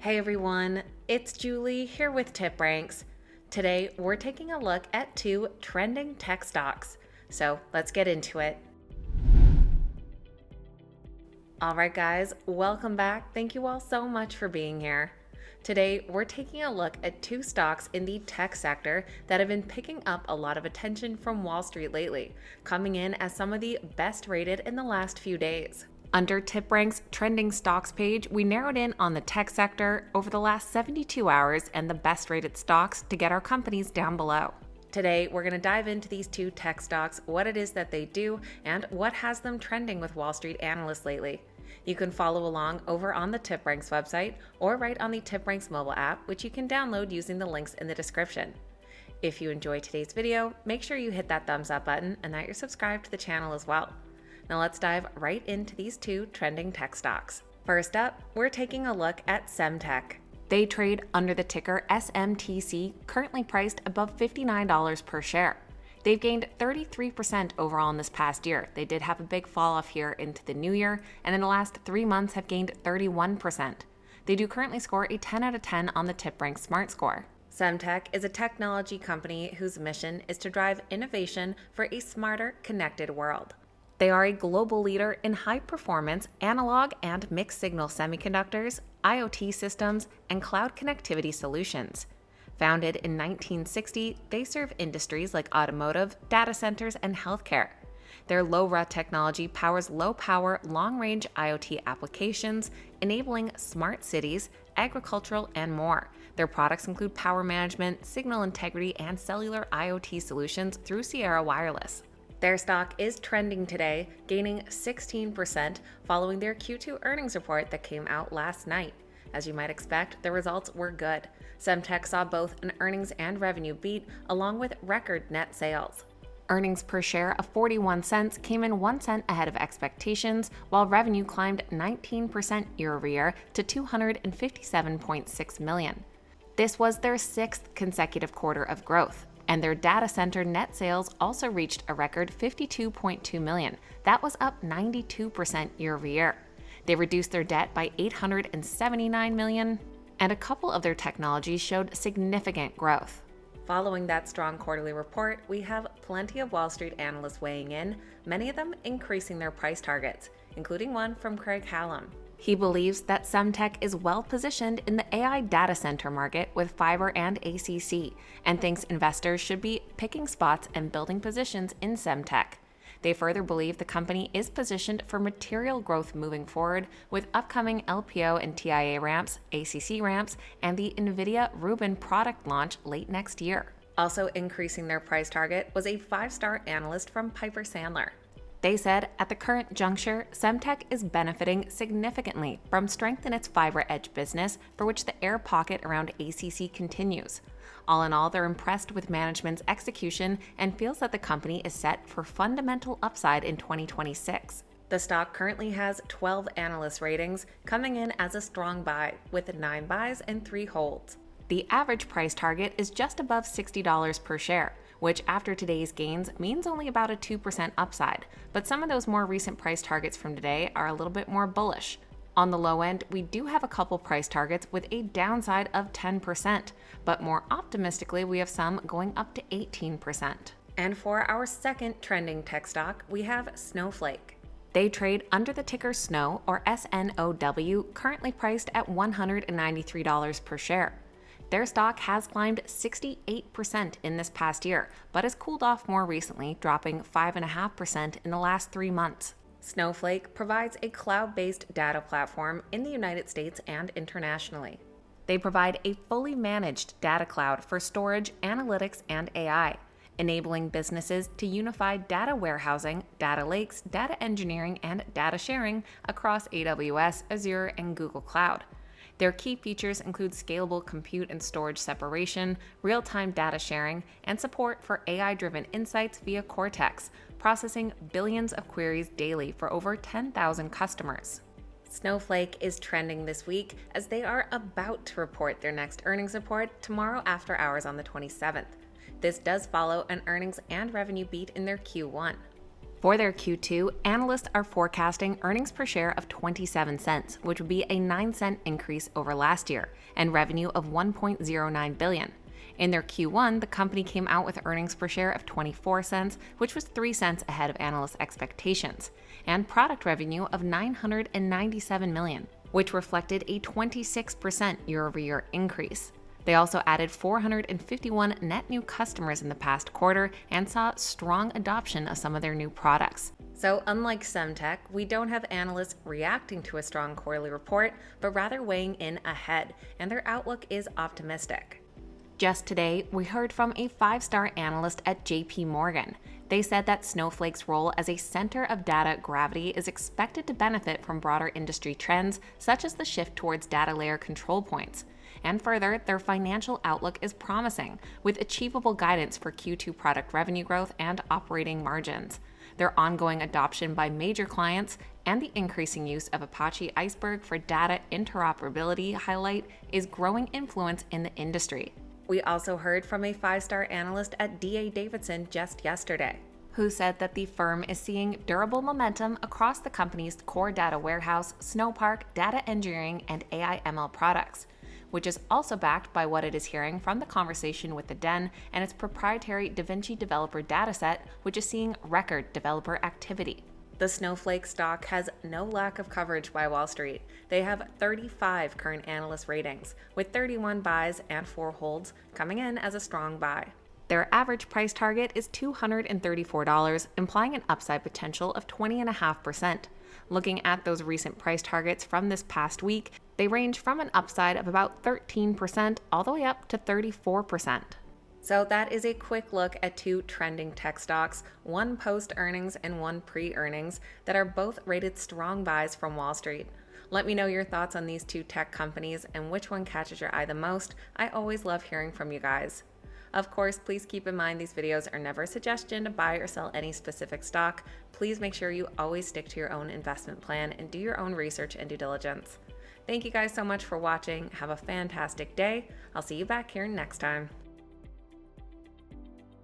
Hey everyone, it's Julie here with Tip Ranks. Today we're taking a look at two trending tech stocks, so let's get into it. Alright guys, welcome back. Thank you all so much for being here. Today we're taking a look at two stocks in the tech sector that have been picking up a lot of attention from Wall Street lately, coming in as some of the best rated in the last few days. Under TipRank's trending stocks page, we narrowed in on the tech sector over the last 72 hours and the best rated stocks to get our companies down below. Today, we're going to dive into these two tech stocks, what it is that they do, and what has them trending with Wall Street analysts lately. You can follow along over on the TipRanks website or right on the TipRanks mobile app, which you can download using the links in the description. If you enjoyed today's video, make sure you hit that thumbs up button and that you're subscribed to the channel as well. Now let's dive right into these two trending tech stocks. First up, we're taking a look at Semtech. They trade under the ticker SMTC, currently priced above $59 per share. They've gained 33% overall in this past year. They did have a big fall off here into the new year, and in the last 3 months have gained 31%. They do currently score a 10 out of 10 on the TipRanks Smart Score. Semtech is a technology company whose mission is to drive innovation for a smarter, connected world. They are a global leader in high-performance analog and mixed-signal semiconductors, IoT systems, and cloud connectivity solutions. Founded in 1960, they serve industries like automotive, data centers, and healthcare. Their LoRa technology powers low-power, long-range IoT applications, enabling smart cities, agricultural, and more. Their products include power management, signal integrity, and cellular IoT solutions through Sierra Wireless. Their stock is trending today, gaining 16% following their Q2 earnings report that came out last night. As you might expect, the results were good. Semtech saw both an earnings and revenue beat, along with record net sales. Earnings per share of 41 cents came in 1 cent ahead of expectations, while revenue climbed 19% year-over-year to $257.6 million. This was their sixth consecutive quarter of growth. And their data center net sales also reached a record $52.2 million. That was up 92% year-over-year. They reduced their debt by $879 million, and a couple of their technologies showed significant growth. Following that strong quarterly report, we have plenty of Wall Street analysts weighing in, many of them increasing their price targets, including one from Craig Hallam. He believes that Semtech is well positioned in the AI data center market with fiber and ACC, and thinks investors should be picking spots and building positions in Semtech. They further believe the company is positioned for material growth moving forward with upcoming LPO and TIA ramps, ACC ramps, and the NVIDIA Rubin product launch late next year. Also increasing their price target was a 5-star analyst from Piper Sandler. They said, at the current juncture, Semtech is benefiting significantly from strength in its fiber edge business, for which the air pocket around ACC continues. All in all, they're impressed with management's execution and feels that the company is set for fundamental upside in 2026. The stock currently has 12 analyst ratings, coming in as a strong buy, with 9 buys and 3 holds. The average price target is just above $60 per share, which after today's gains means only about a 2% upside, but some of those more recent price targets from today are a little bit more bullish. On the low end, we do have a couple price targets with a downside of 10%, but more optimistically, we have some going up to 18%. And for our second trending tech stock, we have Snowflake. They trade under the ticker SNOW, or SNOW, currently priced at $193 per share. Their stock has climbed 68% in this past year, but has cooled off more recently, dropping 5.5% in the last 3 months. Snowflake provides a cloud-based data platform in the United States and internationally. They provide a fully managed data cloud for storage, analytics, and AI, enabling businesses to unify data warehousing, data lakes, data engineering, and data sharing across AWS, Azure, and Google Cloud. Their key features include scalable compute and storage separation, real-time data sharing, and support for AI-driven insights via Cortex, processing billions of queries daily for over 10,000 customers. Snowflake is trending this week as they are about to report their next earnings report tomorrow after hours on the 27th. This does follow an earnings and revenue beat in their Q1. For their Q2, analysts are forecasting earnings per share of 27 cents, which would be a 9-cent increase over last year, and revenue of $1.09 billion. In their Q1, the company came out with earnings per share of 24 cents, which was 3 cents ahead of analysts' expectations, and product revenue of $997 million, which reflected a 26% year-over-year increase. They also added 451 net new customers in the past quarter and saw strong adoption of some of their new products. So unlike Semtech, we don't have analysts reacting to a strong quarterly report, but rather weighing in ahead, and their outlook is optimistic. Just today, we heard from a 5-star analyst at JP Morgan. They said that Snowflake's role as a center of data gravity is expected to benefit from broader industry trends, such as the shift towards data layer control points. And further, their financial outlook is promising, with achievable guidance for Q2 product revenue growth and operating margins. Their ongoing adoption by major clients and the increasing use of Apache Iceberg for data interoperability highlight is growing influence in the industry. We also heard from a 5-star analyst at D.A. Davidson just yesterday, who said that the firm is seeing durable momentum across the company's core data warehouse, Snowpark, data engineering, and AI/ML products, which is also backed by what it is hearing from the conversation with the Den and its proprietary DaVinci developer dataset, which is seeing record developer activity. The Snowflake stock has no lack of coverage by Wall Street. They have 35 current analyst ratings, with 31 buys and 4 holds coming in as a strong buy. Their average price target is $234, implying an upside potential of 20.5%. Looking at those recent price targets from this past week, they range from an upside of about 13% all the way up to 34%. So that is a quick look at 2 trending tech stocks, one post-earnings and one pre-earnings, that are both rated strong buys from Wall Street. Let me know your thoughts on these 2 tech companies and which one catches your eye the most. I always love hearing from you guys. Of course, please keep in mind these videos are never a suggestion to buy or sell any specific stock. Please make sure you always stick to your own investment plan and do your own research and due diligence. Thank you guys so much for watching. Have a fantastic day. I'll see you back here next time.